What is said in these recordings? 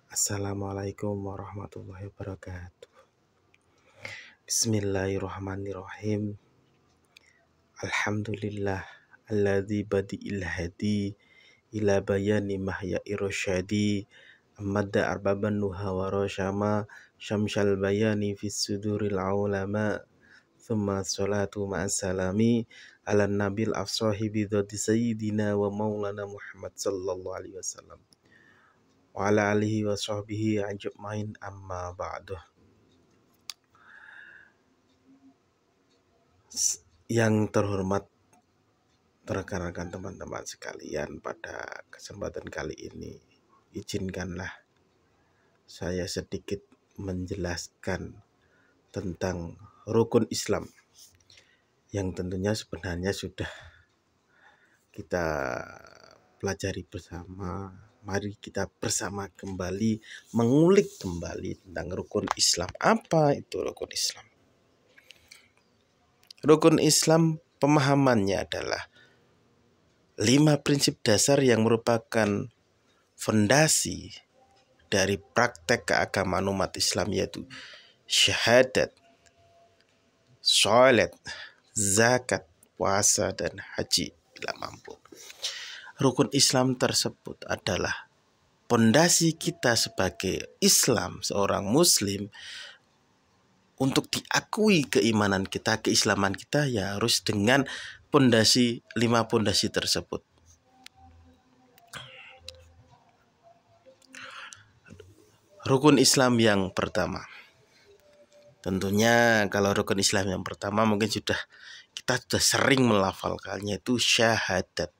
Assalamualaikum warahmatullahi wabarakatuh. Bismillahirrahmanirrahim. Alhamdulillah alladzi badi'il hadi ila bayani mahya irosyadi amadda arbaban nuha wa rosyama syamsyal bayani fis suduril ulama thumma salatu ma'assalami ala nabil afsahi bidhati sayyidina wa maulana Muhammad sallallahu alaihi wasallam wa ala alihi wa sahbihi ajma'in amma ba'du. Yang terhormat rekan-rekan teman-teman sekalian, pada kesempatan kali ini izinkanlah saya sedikit menjelaskan tentang rukun Islam yang tentunya sebenarnya sudah kita pelajari bersama. Mari kita bersama kembali mengulik kembali tentang rukun Islam. Apa itu rukun Islam? Rukun Islam pemahamannya adalah 5 prinsip dasar yang merupakan fondasi dari praktek keagamaan umat Islam, yaitu syahadat, sholat, zakat, puasa, dan haji bila mampu. Rukun Islam tersebut adalah fondasi kita sebagai Islam, seorang Muslim. Untuk diakui keimanan kita, keislaman kita, ya harus dengan pondasi 5 pondasi tersebut. Rukun Islam yang pertama, tentunya kalau rukun Islam yang pertama mungkin kita sudah sering melafalkannya, itu syahadat.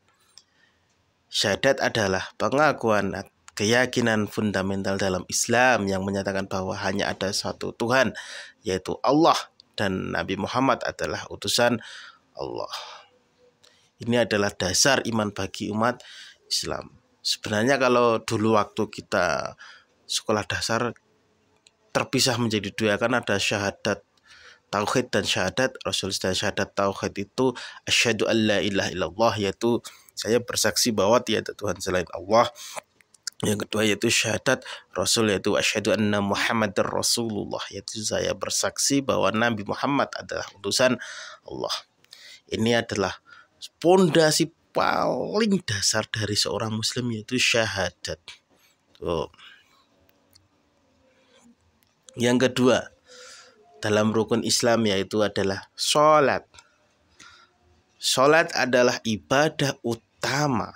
Syahadat adalah pengakuan keyakinan fundamental dalam Islam yang menyatakan bahwa hanya ada satu Tuhan, yaitu Allah, dan Nabi Muhammad adalah utusan Allah. Ini adalah dasar iman bagi umat Islam. Sebenarnya kalau dulu waktu kita sekolah dasar terpisah menjadi 2, kan ada syahadat tauhid dan syahadat rasul. Dan syahadat tauhid itu asyhadu alla ilaha illallah, yaitu saya bersaksi bahwa tiada Tuhan selain Allah. Yang kedua yaitu syahadat rasul, yaitu asyhadu anna Muhammadar Rasulullah, yaitu saya bersaksi bahwa Nabi Muhammad adalah utusan Allah. Ini adalah pondasi paling dasar dari seorang muslim, yaitu syahadat. Yang kedua dalam rukun Islam yaitu adalah sholat. Sholat adalah ibadah utama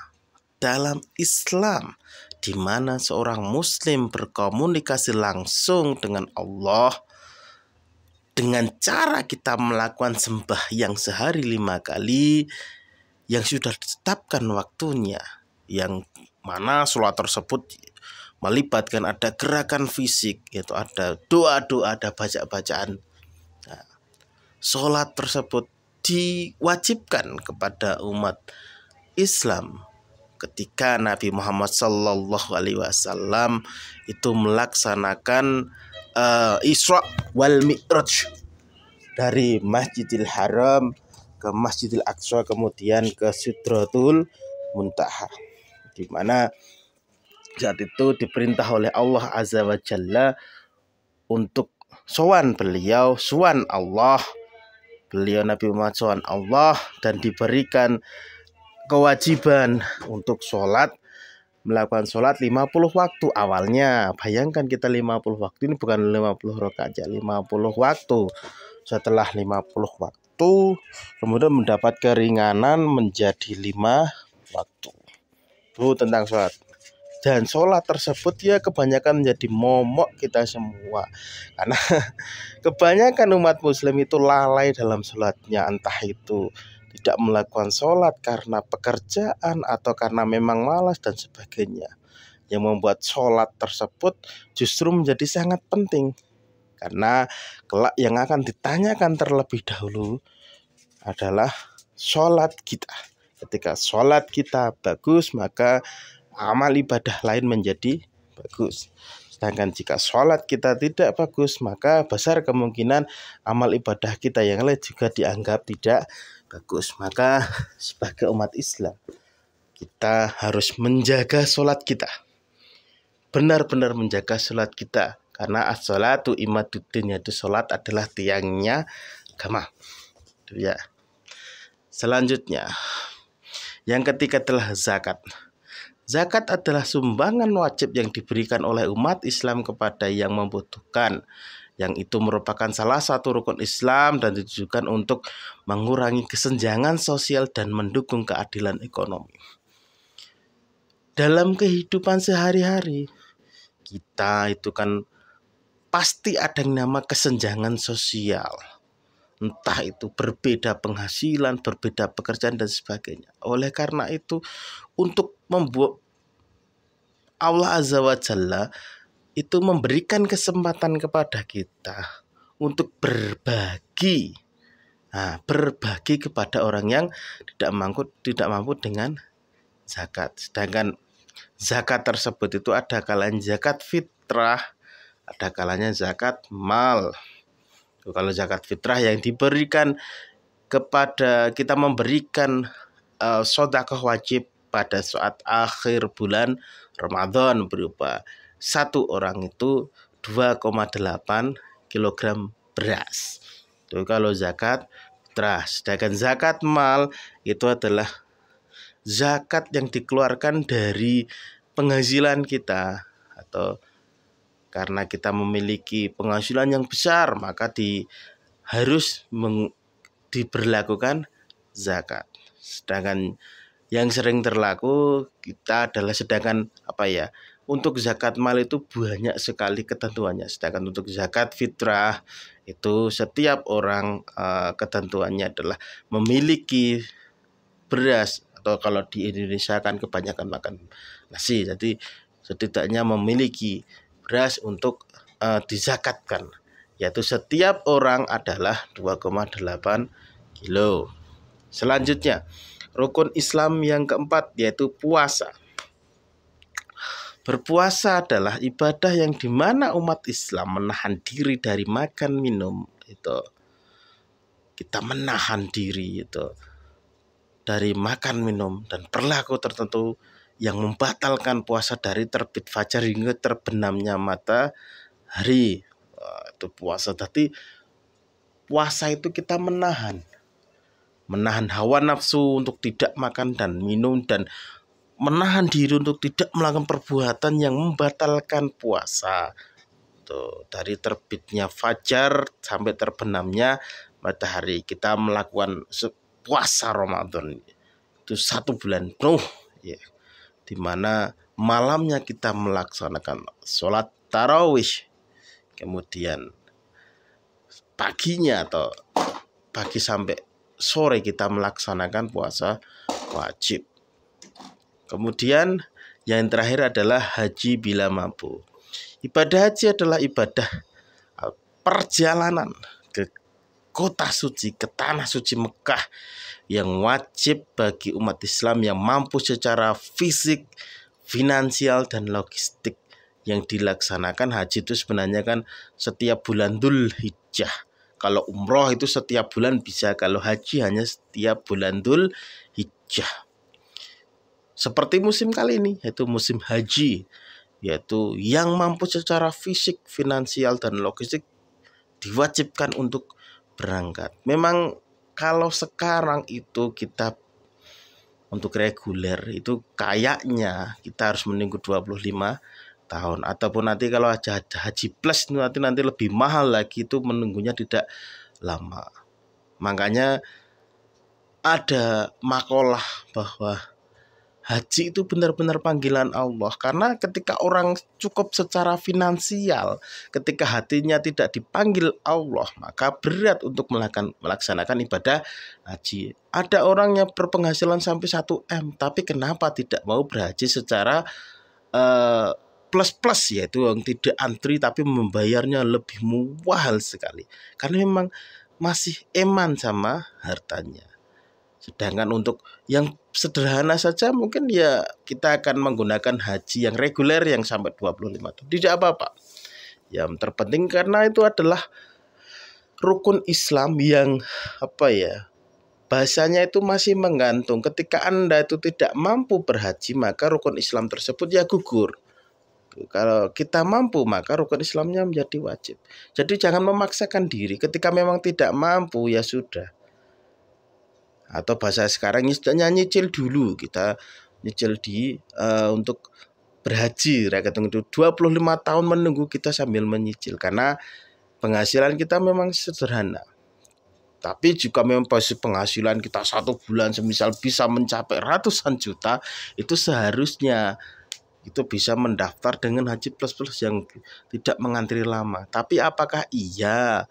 dalam Islam, di mana seorang muslim berkomunikasi langsung dengan Allah dengan cara kita melakukan sembahyang sehari 5 kali yang sudah ditetapkan waktunya, yang mana sholat tersebut melibatkan ada gerakan fisik, yaitu ada doa-doa, ada baca-bacaan. Nah, sholat tersebut diwajibkan kepada umat Islam ketika Nabi Muhammad Sallallahu Alaihi Wasallam itu melaksanakan Isra wal Mi'raj dari Masjidil Haram ke Masjidil Aqsa, kemudian ke Sidratul Muntaha, di mana saat itu diperintah oleh Allah Azza wa Jalla untuk sowan beliau, sowan Allah. Beliau Nabi Muhammad sowan Allah dan diberikan kewajiban untuk sholat, melakukan sholat 50 waktu awalnya. Bayangkan kita 50 waktu, ini bukan 50 rakaat aja, 50 waktu. Setelah 50 waktu kemudian mendapat keringanan menjadi 5 waktu. Itu tentang sholat. Dan sholat tersebut ya kebanyakan menjadi momok kita semua, karena kebanyakan umat muslim itu lalai dalam sholatnya, entah itu tidak melakukan sholat karena pekerjaan atau karena memang malas dan sebagainya, yang membuat sholat tersebut justru menjadi sangat penting, karena kelak yang akan ditanyakan terlebih dahulu adalah sholat kita. Ketika sholat kita bagus, maka amal ibadah lain menjadi bagus. Sedangkan jika sholat kita tidak bagus, maka besar kemungkinan amal ibadah kita yang lain juga dianggap tidak bagus. Maka sebagai umat Islam, kita harus menjaga sholat kita. benar-benar menjaga sholat kita. Karena as-sholatu imaduddin, yaitu sholat adalah tiangnya agama. Itu ya. Selanjutnya, yang ketiga adalah zakat. Zakat adalah sumbangan wajib yang diberikan oleh umat Islam kepada yang membutuhkan, yang itu merupakan salah satu rukun Islam dan ditujukan untuk mengurangi kesenjangan sosial dan mendukung keadilan ekonomi. Dalam kehidupan sehari-hari, kita itu kan pasti ada yang nama kesenjangan sosial. Entah itu berbeda penghasilan, berbeda pekerjaan dan sebagainya. Oleh karena itu, untuk membuat Allah Azza wa Jalla itu memberikan kesempatan kepada kita untuk berbagi. Berbagi kepada orang yang tidak mampu dengan zakat. Sedangkan zakat tersebut itu ada kalanya zakat fitrah, ada kalanya zakat mal. Kalau zakat fitrah yang diberikan kepada kita, memberikan sedekah wajib pada saat akhir bulan Ramadan berupa satu orang itu 2,8 kg beras. Itu kalau zakat fitrah. Sedangkan zakat mal itu adalah zakat yang dikeluarkan dari penghasilan kita, atau karena kita memiliki penghasilan yang besar maka harus diberlakukan zakat. Sedangkan yang sering terlaku kita adalah untuk zakat mal itu banyak sekali ketentuannya. Sedangkan untuk zakat fitrah itu setiap orang ketentuannya adalah memiliki beras, atau kalau di Indonesia kan kebanyakan makan nasi, jadi setidaknya memiliki beras untuk dizakatkan, yaitu setiap orang adalah 2,8 kilo. Selanjutnya, rukun Islam yang keempat yaitu puasa. Berpuasa adalah ibadah yang dimana umat Islam menahan diri dari makan minum. Itu kita menahan diri itu dari makan minum dan perilaku tertentu yang membatalkan puasa dari terbit fajar hingga terbenamnya matahari. Itu puasa. Jadi puasa itu kita menahan hawa nafsu untuk tidak makan dan minum, dan menahan diri untuk tidak melakukan perbuatan yang membatalkan puasa. Tuh, dari terbitnya fajar sampai terbenamnya matahari kita melakukan puasa Ramadan itu 1 bulan penuh, ya, di mana malamnya kita melaksanakan sholat tarawih, kemudian paginya atau pagi sampai sore kita melaksanakan puasa wajib. Kemudian yang terakhir adalah haji bila mampu. Ibadah haji adalah ibadah perjalanan ke kota suci, ke tanah suci Mekah, yang wajib bagi umat Islam yang mampu secara fisik, finansial, dan logistik. Yang dilaksanakan haji itu sebenarnya kan setiap bulan Dzulhijjah. Kalau umroh itu setiap bulan bisa, kalau haji hanya setiap bulan Dzulhijjah. Seperti musim kali ini, yaitu musim haji, yaitu yang mampu secara fisik, finansial, dan logistik diwajibkan untuk berangkat. Memang kalau sekarang itu kita untuk reguler itu kayaknya kita harus menunggu 25 tahun, ataupun nanti kalau ada haji plus nanti lebih mahal lagi, itu menunggunya tidak lama. Makanya ada makalah bahwa haji itu benar-benar panggilan Allah, karena ketika orang cukup secara finansial, ketika hatinya tidak dipanggil Allah, maka berat untuk melaksanakan ibadah haji. Ada orang yang berpenghasilan sampai 1 M, tapi kenapa tidak mau berhaji secara plus, yaitu yang tidak antri tapi membayarnya lebih mahal sekali, karena memang masih eman sama hartanya. Sedangkan untuk yang sederhana saja mungkin ya kita akan menggunakan haji yang reguler yang sampai 25 tahun. Tidak apa-apa. Yang terpenting karena itu adalah rukun Islam yang bahasanya itu masih menggantung. Ketika Anda itu tidak mampu berhaji, maka rukun Islam tersebut ya gugur. Kalau kita mampu, maka rukun Islamnya menjadi wajib. Jadi jangan memaksakan diri. Ketika memang tidak mampu, ya sudah. Atau bahasa sekarang istilahnya nyicil dulu. Kita nyicil untuk berhaji. Rakyat itu 25 tahun menunggu kita sambil menyicil. Karena penghasilan kita memang sederhana. Tapi jika memang penghasilan kita 1 bulan semisal bisa mencapai ratusan juta, itu seharusnya itu bisa mendaftar dengan Haji Plus Plus yang tidak mengantri lama. Tapi apakah ia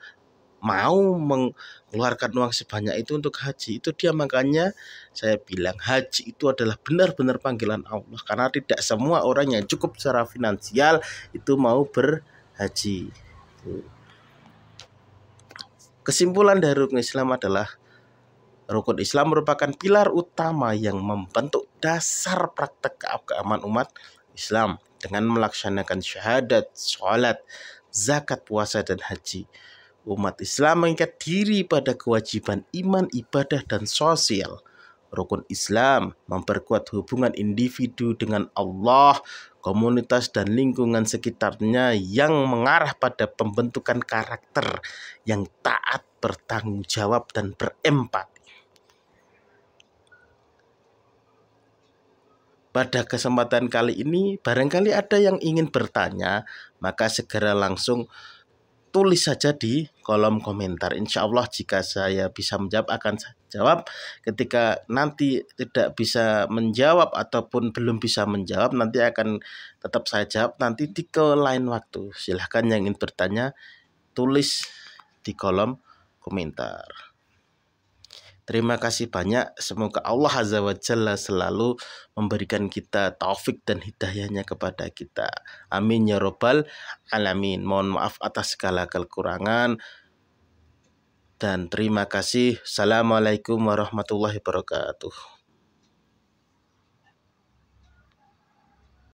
mau mengeluarkan uang sebanyak itu untuk haji? Itu dia, makanya saya bilang haji itu adalah benar-benar panggilan Allah, karena tidak semua orang yang cukup secara finansial itu mau berhaji. Kesimpulan dari rukun Islam adalah rukun Islam merupakan pilar utama yang membentuk dasar praktek keagamaan umat Islam dengan melaksanakan syahadat, sholat, zakat, puasa, dan haji. Umat Islam mengikat diri pada kewajiban iman, ibadah, dan sosial. Rukun Islam memperkuat hubungan individu dengan Allah, komunitas, dan lingkungan sekitarnya yang mengarah pada pembentukan karakter yang taat, bertanggung jawab, dan berempati. Pada kesempatan kali ini, barangkali ada yang ingin bertanya, maka segera langsung tulis saja di kolom komentar. Insya Allah jika saya bisa menjawab akan saya jawab. Ketika nanti tidak bisa menjawab ataupun belum bisa menjawab, nanti akan tetap saya jawab nanti di lain waktu. Silahkan yang ingin bertanya tulis di kolom komentar. Terima kasih banyak. Semoga Allah Azza wa Jalla selalu memberikan kita taufik dan hidayahnya kepada kita. Amin ya robbal alamin. Mohon maaf atas segala kekurangan. Dan terima kasih. Assalamualaikum warahmatullahi wabarakatuh.